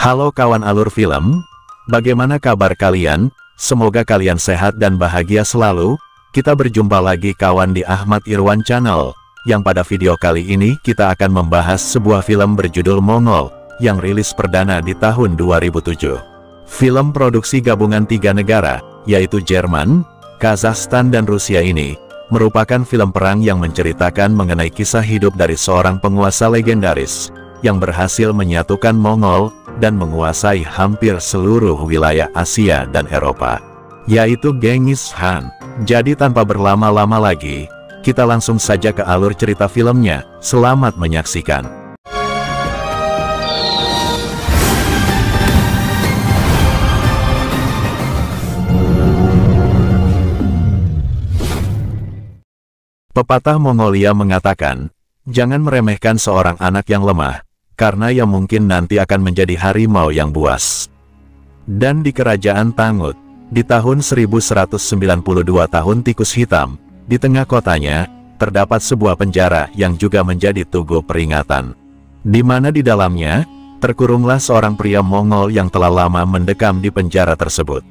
Halo kawan alur film, bagaimana kabar kalian? Semoga kalian sehat dan bahagia selalu. Kita berjumpa lagi kawan di Ahmad Irwan Channel, yang pada video kali ini kita akan membahas sebuah film berjudul Mongol, yang rilis perdana di tahun 2007. Film produksi gabungan 3 negara, yaitu Jerman, Kazakhstan dan Rusia ini, merupakan film perang yang menceritakan mengenai kisah hidup dari seorang penguasa legendaris, yang berhasil menyatukan Mongol, dan menguasai hampir seluruh wilayah Asia dan Eropa, yaitu Genghis Khan. Jadi tanpa berlama-lama lagi, kita langsung saja ke alur cerita filmnya. Selamat menyaksikan. Pepatah Mongolia mengatakan, jangan meremehkan seorang anak yang lemah, karena yang mungkin nanti akan menjadi harimau yang buas. Dan di kerajaan Tangut, di tahun 1192 tahun tikus hitam, di tengah kotanya, terdapat sebuah penjara yang juga menjadi tugu peringatan. Di mana di dalamnya, terkurunglah seorang pria Mongol yang telah lama mendekam di penjara tersebut.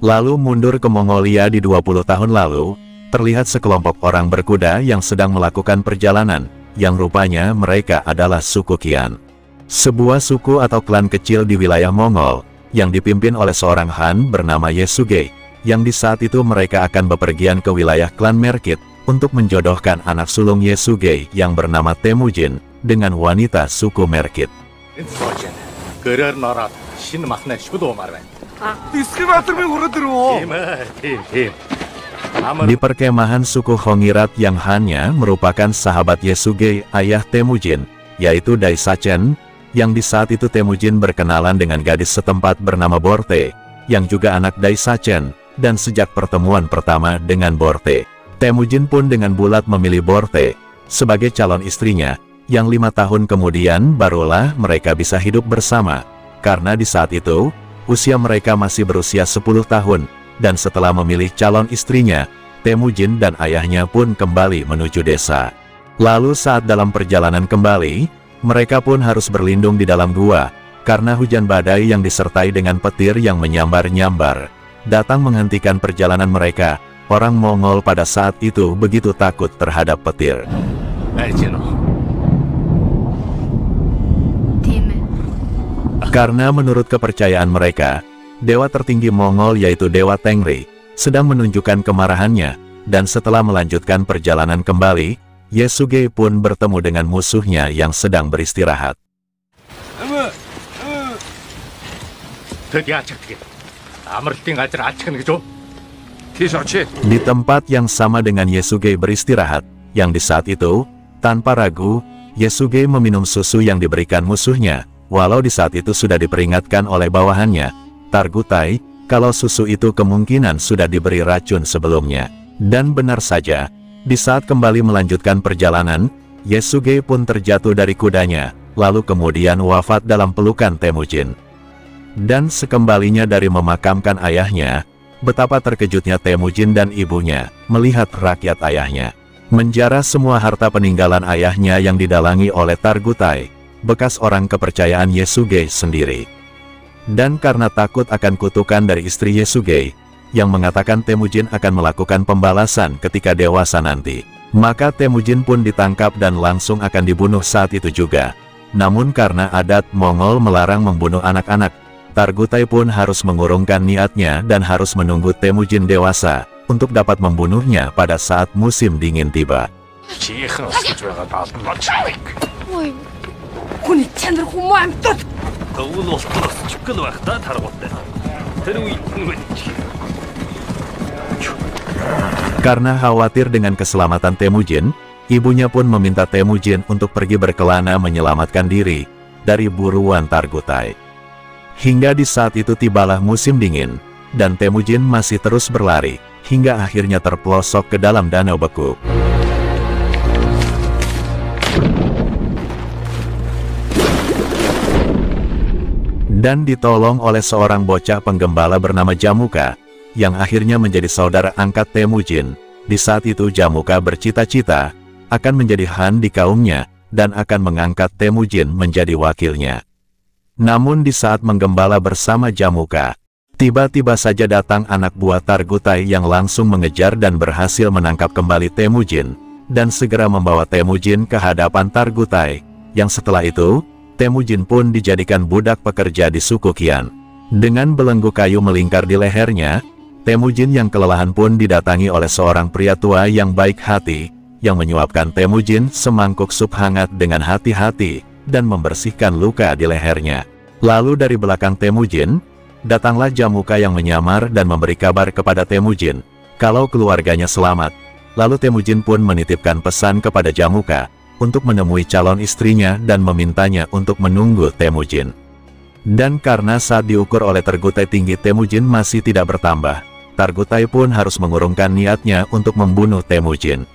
Lalu mundur ke Mongolia di 20 tahun lalu, terlihat sekelompok orang berkuda yang sedang melakukan perjalanan, yang rupanya mereka adalah suku Qian. Sebuah suku atau klan kecil di wilayah Mongol, yang dipimpin oleh seorang Han bernama Yesugei, yang di saat itu mereka akan bepergian ke wilayah klan Merkit, untuk menjodohkan anak sulung Yesugei yang bernama Temujin, dengan wanita suku Merkit. Di perkemahan suku Hongirat yang hanya merupakan sahabat Yesugei, ayah Temujin, yaitu Dai Sachen, yang di saat itu Temujin berkenalan dengan gadis setempat bernama Borte, yang juga anak Dai Sachen, dan sejak pertemuan pertama dengan Borte, Temujin pun dengan bulat memilih Borte sebagai calon istrinya, yang 5 tahun kemudian barulah mereka bisa hidup bersama, karena di saat itu, usia mereka masih berusia 10 tahun, dan setelah memilih calon istrinya, Temujin dan ayahnya pun kembali menuju desa. Lalu saat dalam perjalanan kembali, mereka pun harus berlindung di dalam gua, karena hujan badai yang disertai dengan petir yang menyambar-nyambar, datang menghentikan perjalanan mereka. Orang Mongol pada saat itu begitu takut terhadap petir. Karena menurut kepercayaan mereka, dewa tertinggi Mongol yaitu Dewa Tengri, sedang menunjukkan kemarahannya, dan setelah melanjutkan perjalanan kembali, Yesugei pun bertemu dengan musuhnya yang sedang beristirahat. Di tempat yang sama dengan Yesugei beristirahat, yang di saat itu, tanpa ragu, Yesugei meminum susu yang diberikan musuhnya, walau di saat itu sudah diperingatkan oleh bawahannya, Targutai, kalau susu itu kemungkinan sudah diberi racun sebelumnya. Dan benar saja, di saat kembali melanjutkan perjalanan, Yesugei pun terjatuh dari kudanya, lalu kemudian wafat dalam pelukan Temujin. Dan sekembalinya dari memakamkan ayahnya, betapa terkejutnya Temujin dan ibunya, melihat rakyat ayahnya menjara semua harta peninggalan ayahnya yang didalangi oleh Targutai, bekas orang kepercayaan Yesugei sendiri. Dan karena takut akan kutukan dari istri Yesugei, yang mengatakan Temujin akan melakukan pembalasan ketika dewasa nanti, maka Temujin pun ditangkap dan langsung akan dibunuh saat itu juga. Namun karena adat Mongol melarang membunuh anak-anak, Targutai pun harus mengurungkan niatnya dan harus menunggu Temujin dewasa, untuk dapat membunuhnya pada saat musim dingin tiba. Karena khawatir dengan keselamatan Temujin, ibunya pun meminta Temujin untuk pergi berkelana menyelamatkan diri dari buruan Targutai. Hingga di saat itu tibalah musim dingin, dan Temujin masih terus berlari, hingga akhirnya terpelosok ke dalam danau beku. Dan ditolong oleh seorang bocah penggembala bernama Jamuka, yang akhirnya menjadi saudara angkat Temujin. Di saat itu Jamuka bercita-cita akan menjadi Han di kaumnya, dan akan mengangkat Temujin menjadi wakilnya. Namun di saat menggembala bersama Jamuka, tiba-tiba saja datang anak buah Targutai yang langsung mengejar dan berhasil menangkap kembali Temujin, dan segera membawa Temujin ke hadapan Targutai, yang setelah itu, Temujin pun dijadikan budak pekerja di suku Qian. Dengan belenggu kayu melingkar di lehernya, Temujin yang kelelahan pun didatangi oleh seorang pria tua yang baik hati, yang menyuapkan Temujin semangkuk sup hangat dengan hati-hati, dan membersihkan luka di lehernya. Lalu dari belakang Temujin, datanglah Jamuka yang menyamar dan memberi kabar kepada Temujin, kalau keluarganya selamat. Lalu Temujin pun menitipkan pesan kepada Jamuka, untuk menemui calon istrinya dan memintanya untuk menunggu Temujin. Dan karena saat diukur oleh Targutai tinggi Temujin masih tidak bertambah, Targutai pun harus mengurungkan niatnya untuk membunuh Temujin.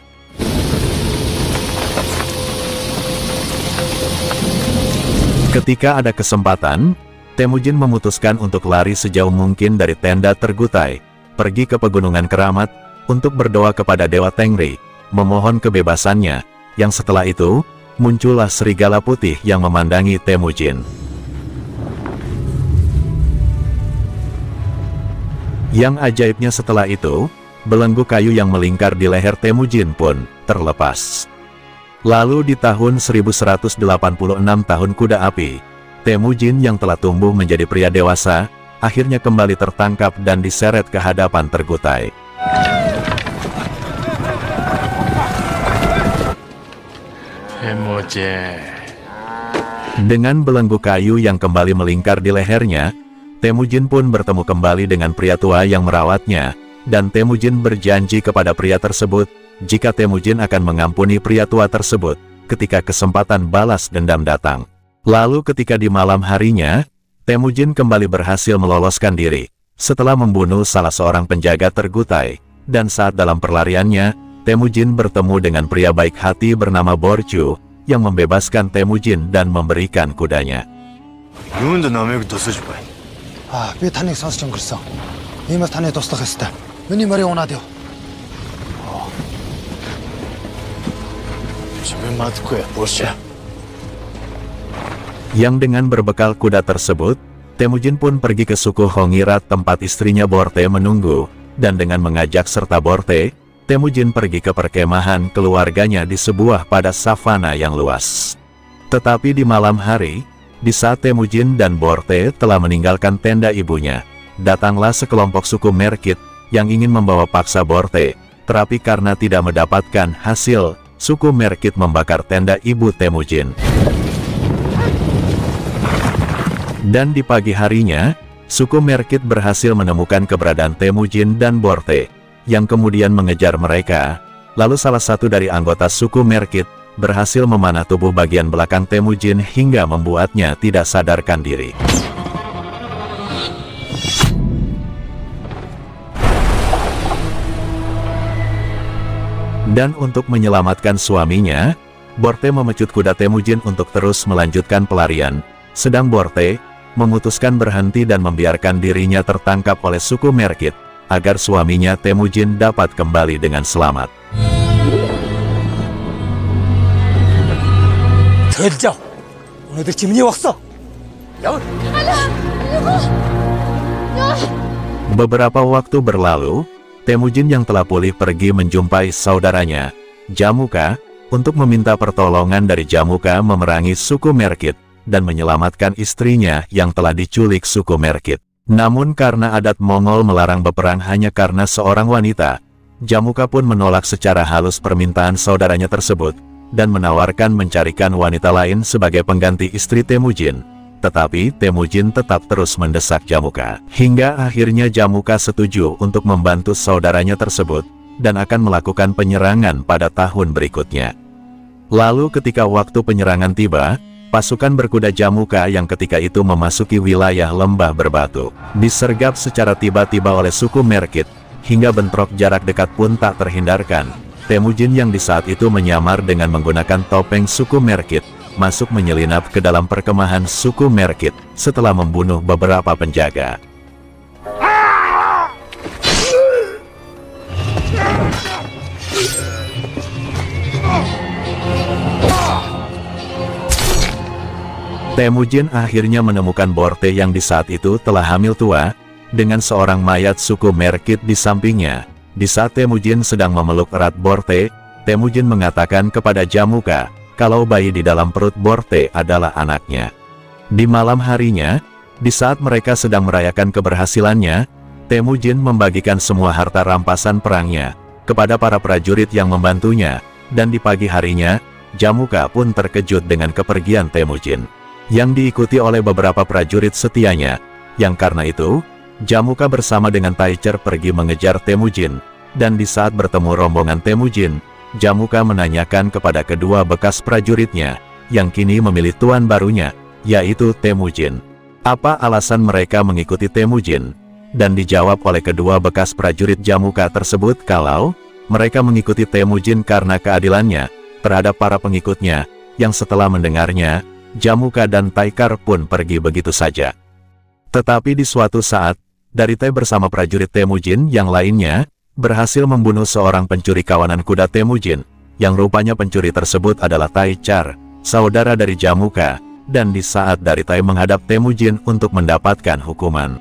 Ketika ada kesempatan, Temujin memutuskan untuk lari sejauh mungkin dari tenda Targutai, pergi ke pegunungan Keramat, untuk berdoa kepada Dewa Tengri, memohon kebebasannya, yang setelah itu, muncullah serigala putih yang memandangi Temujin. Yang ajaibnya setelah itu, belenggu kayu yang melingkar di leher Temujin pun terlepas. Lalu di tahun 1186 tahun kuda api, Temujin yang telah tumbuh menjadi pria dewasa, akhirnya kembali tertangkap dan diseret ke hadapan Targutai. Dengan belenggu kayu yang kembali melingkar di lehernya, Temujin pun bertemu kembali dengan pria tua yang merawatnya, dan Temujin berjanji kepada pria tersebut, jika Temujin akan mengampuni pria tua tersebut, ketika kesempatan balas dendam datang. Lalu ketika di malam harinya, Temujin kembali berhasil meloloskan diri, setelah membunuh salah seorang penjaga Targutai, dan saat dalam perlariannya, Temujin bertemu dengan pria baik hati bernama Borchu, yang membebaskan Temujin dan memberikan kudanya. Би таныг сонсч өнгөрсөн. Иймээс таны туслах ёстой. Миний морийг унаад яв. Yang dengan berbekal kuda tersebut, Temujin pun pergi ke suku Hongirat tempat istrinya Borte menunggu, dan dengan mengajak serta Borte, Temujin pergi ke perkemahan keluarganya di sebuah padang savana yang luas. Tetapi di malam hari, di saat Temujin dan Borte telah meninggalkan tenda ibunya, datanglah sekelompok suku Merkit yang ingin membawa paksa Borte, tetapi karena tidak mendapatkan hasil, suku Merkit membakar tenda ibu Temujin. Dan di pagi harinya, suku Merkit berhasil menemukan keberadaan Temujin dan Borte, yang kemudian mengejar mereka. Lalu salah satu dari anggota suku Merkit berhasil memanah tubuh bagian belakang Temujin hingga membuatnya tidak sadarkan diri. Dan untuk menyelamatkan suaminya, Borte memecut kuda Temujin untuk terus melanjutkan pelarian, sedang Borte memutuskan berhenti dan membiarkan dirinya tertangkap oleh suku Merkit, agar suaminya Temujin dapat kembali dengan selamat. Beberapa waktu berlalu, Temujin yang telah pulih pergi menjumpai saudaranya, Jamuka, untuk meminta pertolongan dari Jamuka memerangi suku Merkit, dan menyelamatkan istrinya yang telah diculik suku Merkit. Namun karena adat Mongol melarang berperang hanya karena seorang wanita, Jamuka pun menolak secara halus permintaan saudaranya tersebut, dan menawarkan mencarikan wanita lain sebagai pengganti istri Temujin. Tetapi Temujin tetap terus mendesak Jamuka. Hingga akhirnya Jamuka setuju untuk membantu saudaranya tersebut, dan akan melakukan penyerangan pada tahun berikutnya. Lalu ketika waktu penyerangan tiba, pasukan berkuda Jamuka yang ketika itu memasuki wilayah lembah berbatu, disergap secara tiba-tiba oleh suku Merkit, hingga bentrok jarak dekat pun tak terhindarkan. Temujin yang di saat itu menyamar dengan menggunakan topeng suku Merkit, masuk menyelinap ke dalam perkemahan suku Merkit, setelah membunuh beberapa penjaga. Temujin akhirnya menemukan Borte yang di saat itu telah hamil tua, dengan seorang mayat suku Merkit di sampingnya. Di saat Temujin sedang memeluk erat Borte, Temujin mengatakan kepada Jamuka, kalau bayi di dalam perut Borte adalah anaknya. Di malam harinya, di saat mereka sedang merayakan keberhasilannya, Temujin membagikan semua harta rampasan perangnya kepada para prajurit yang membantunya, dan di pagi harinya, Jamuka pun terkejut dengan kepergian Temujin, yang diikuti oleh beberapa prajurit setianya, yang karena itu, Jamuka bersama dengan Taicher pergi mengejar Temujin, dan di saat bertemu rombongan Temujin, Jamuka menanyakan kepada kedua bekas prajuritnya, yang kini memilih tuan barunya, yaitu Temujin. Apa alasan mereka mengikuti Temujin? Dan dijawab oleh kedua bekas prajurit Jamuka tersebut kalau mereka mengikuti Temujin karena keadilannya terhadap para pengikutnya, yang setelah mendengarnya, Jamuka dan Taikar pun pergi begitu saja. Tetapi di suatu saat, Darite bersama prajurit Temujin yang lainnya, berhasil membunuh seorang pencuri kawanan kuda Temujin, yang rupanya pencuri tersebut adalah Taichar, saudara dari Jamuka, dan di saat Darite menghadap Temujin untuk mendapatkan hukuman,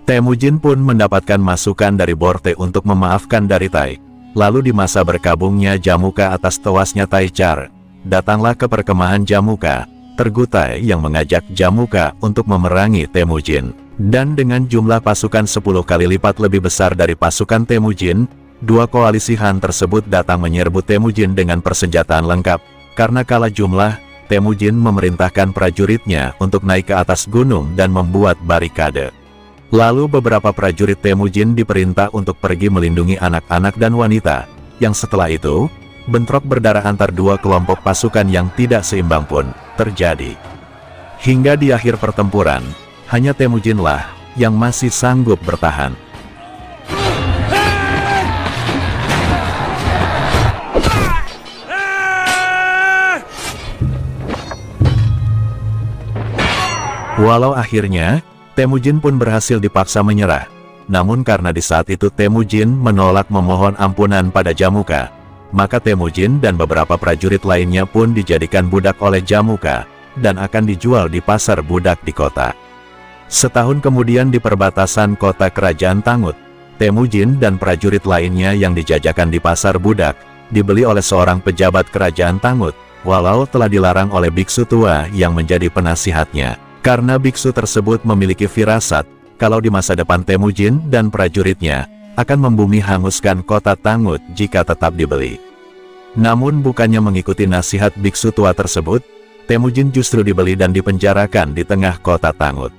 Temujin pun mendapatkan masukan dari Borte untuk memaafkan Darite. Lalu di masa berkabungnya Jamuka atas tewasnya Taichar, datanglah ke perkemahan Jamuka, Tergutai yang mengajak Jamuka untuk memerangi Temujin. Dan dengan jumlah pasukan 10 kali lipat lebih besar dari pasukan Temujin, dua koalisi Han tersebut datang menyerbu Temujin dengan persenjataan lengkap. Karena kalah jumlah, Temujin memerintahkan prajuritnya untuk naik ke atas gunung dan membuat barikade. Lalu beberapa prajurit Temujin diperintah untuk pergi melindungi anak-anak dan wanita, yang setelah itu, bentrok berdarah antar dua kelompok pasukan yang tidak seimbang pun terjadi. Hingga di akhir pertempuran, hanya Temujinlah yang masih sanggup bertahan. Walau akhirnya, Temujin pun berhasil dipaksa menyerah. Namun karena di saat itu Temujin menolak memohon ampunan pada Jamuka, maka Temujin dan beberapa prajurit lainnya pun dijadikan budak oleh Jamuka, dan akan dijual di pasar budak di kota. Setahun kemudian di perbatasan kota kerajaan Tangut, Temujin dan prajurit lainnya yang dijajakan di pasar budak, dibeli oleh seorang pejabat kerajaan Tangut, walau telah dilarang oleh biksu tua yang menjadi penasihatnya. Karena biksu tersebut memiliki firasat, kalau di masa depan Temujin dan prajuritnya, akan membumi hanguskan kota Tangut jika tetap dibeli. Namun bukannya mengikuti nasihat biksu tua tersebut, Temujin justru dibeli dan dipenjarakan di tengah kota Tangut.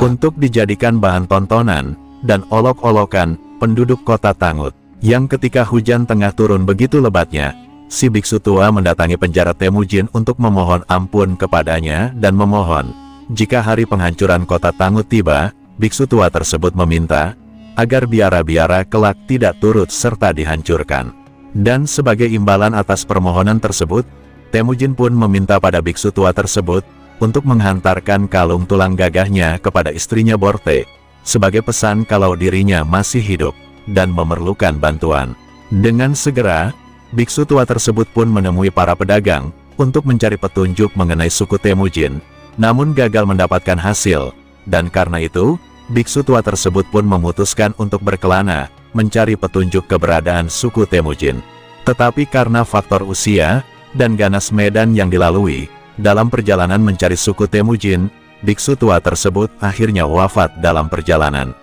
Untuk dijadikan bahan tontonan dan olok-olokan penduduk kota Tangut, yang ketika hujan tengah turun begitu lebatnya, si biksu tua mendatangi penjara Temujin untuk memohon ampun kepadanya dan memohon, jika hari penghancuran kota Tangut tiba, biksu tua tersebut meminta agar biara-biara kelak tidak turut serta dihancurkan. Dan sebagai imbalan atas permohonan tersebut, Temujin pun meminta pada biksu tua tersebut untuk menghantarkan kalung tulang gagahnya kepada istrinya Borte, sebagai pesan kalau dirinya masih hidup dan memerlukan bantuan. Dengan segera, biksu tua tersebut pun menemui para pedagang untuk mencari petunjuk mengenai suku Temujin, namun gagal mendapatkan hasil, dan karena itu, biksu tua tersebut pun memutuskan untuk berkelana, mencari petunjuk keberadaan suku Temujin. Tetapi karena faktor usia dan ganas medan yang dilalui, dalam perjalanan mencari suku Temujin, biksu tua tersebut akhirnya wafat dalam perjalanan.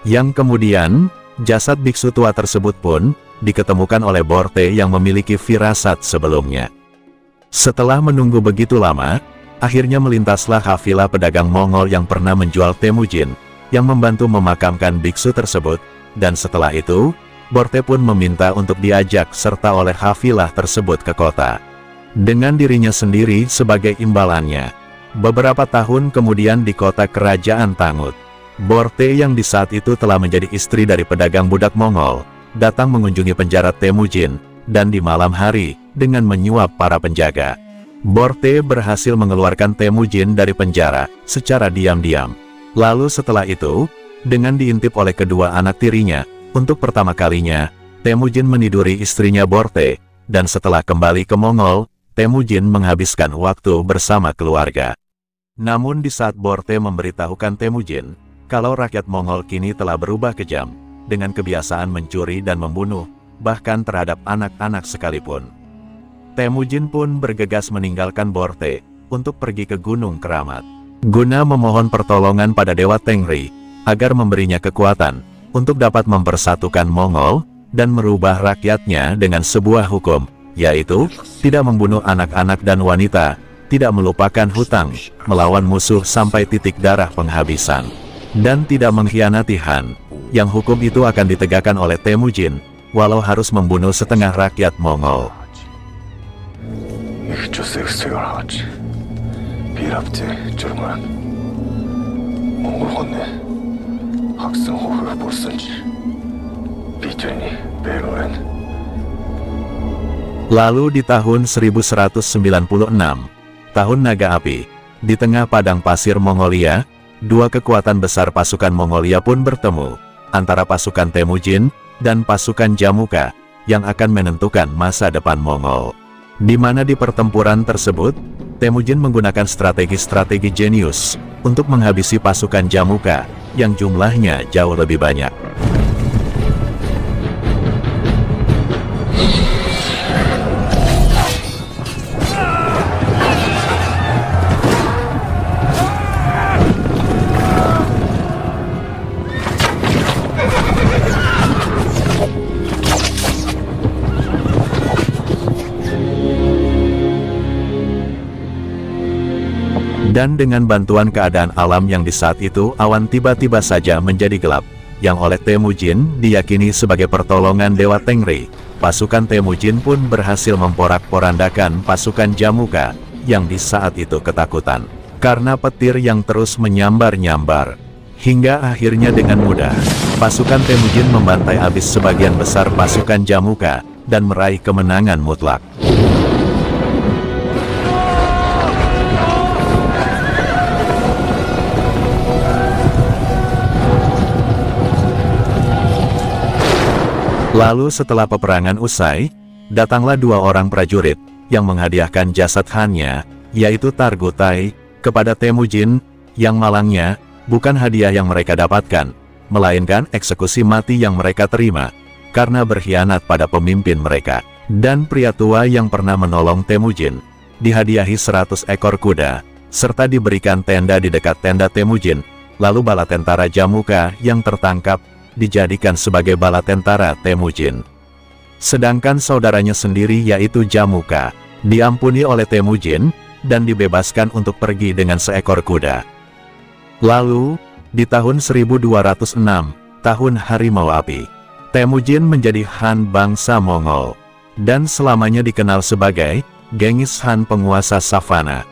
Yang kemudian, jasad biksu tua tersebut pun diketemukan oleh Borte yang memiliki firasat sebelumnya. Setelah menunggu begitu lama, akhirnya melintaslah kafilah pedagang Mongol yang pernah menjual Temujin, yang membantu memakamkan biksu tersebut, dan setelah itu, Borte pun meminta untuk diajak serta oleh kafilah tersebut ke kota, dengan dirinya sendiri sebagai imbalannya. Beberapa tahun kemudian di kota kerajaan Tangut, Borte yang di saat itu telah menjadi istri dari pedagang budak Mongol, datang mengunjungi penjara Temujin, dan di malam hari, dengan menyuap para penjaga, Borte berhasil mengeluarkan Temujin dari penjara secara diam-diam. Lalu setelah itu, Dengan diintip oleh kedua anak tirinya, untuk pertama kalinya, Temujin meniduri istrinya Borte, dan setelah kembali ke Mongol, Temujin menghabiskan waktu bersama keluarga. Namun di saat Borte memberitahukan Temujin, kalau rakyat Mongol kini telah berubah kejam, dengan kebiasaan mencuri dan membunuh, bahkan terhadap anak-anak sekalipun. Temujin pun bergegas meninggalkan Borte, untuk pergi ke Gunung Keramat, guna memohon pertolongan pada Dewa Tengri, agar memberinya kekuatan, untuk dapat mempersatukan Mongol, dan merubah rakyatnya dengan sebuah hukum, yaitu, tidak membunuh anak-anak dan wanita, tidak melupakan hutang, melawan musuh sampai titik darah penghabisan, dan tidak mengkhianati Han, yang hukum itu akan ditegakkan oleh Temujin, walau harus membunuh setengah rakyat Mongol. Lalu di tahun 1196, tahun naga api, di tengah padang pasir Mongolia, dua kekuatan besar pasukan Mongolia pun bertemu, antara pasukan Temujin dan pasukan Jamuka, yang akan menentukan masa depan Mongol. Di mana di pertempuran tersebut, Temujin menggunakan strategi-strategi jenius, untuk menghabisi pasukan Jamuka, yang jumlahnya jauh lebih banyak. Dan dengan bantuan keadaan alam yang di saat itu, awan tiba-tiba saja menjadi gelap, yang oleh Temujin diyakini sebagai pertolongan Dewa Tengri. Pasukan Temujin pun berhasil memporak-porandakan pasukan Jamuka, yang di saat itu ketakutan, karena petir yang terus menyambar-nyambar. Hingga akhirnya dengan mudah, pasukan Temujin membantai habis sebagian besar pasukan Jamuka, dan meraih kemenangan mutlak. Lalu setelah peperangan usai, datanglah dua orang prajurit, yang menghadiahkan jasad Han-nya, yaitu Targutai, kepada Temujin, yang malangnya, bukan hadiah yang mereka dapatkan, melainkan eksekusi mati yang mereka terima, karena berkhianat pada pemimpin mereka. Dan pria tua yang pernah menolong Temujin, dihadiahi 100 ekor kuda, serta diberikan tenda di dekat tenda Temujin, lalu bala tentara Jamuka yang tertangkap, dijadikan sebagai bala tentara Temujin. Sedangkan saudaranya sendiri yaitu Jamuka, diampuni oleh Temujin, dan dibebaskan untuk pergi dengan seekor kuda. Lalu, di tahun 1206, tahun Harimau Api, Temujin menjadi Han bangsa Mongol, dan selamanya dikenal sebagai Genghis Khan penguasa savana.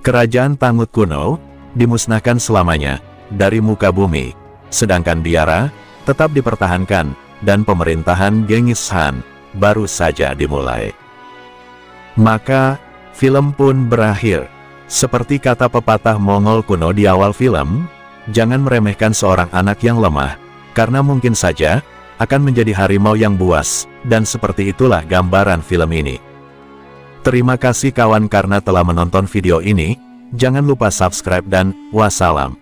Kerajaan Tangut kuno, dimusnahkan selamanya, dari muka bumi, sedangkan Biara, tetap dipertahankan, dan pemerintahan Genghis Khan baru saja dimulai. Maka, film pun berakhir. Seperti kata pepatah Mongol kuno di awal film, jangan meremehkan seorang anak yang lemah, karena mungkin saja akan menjadi harimau yang buas, dan seperti itulah gambaran film ini. Terima kasih kawan karena telah menonton video ini, jangan lupa subscribe dan wassalam.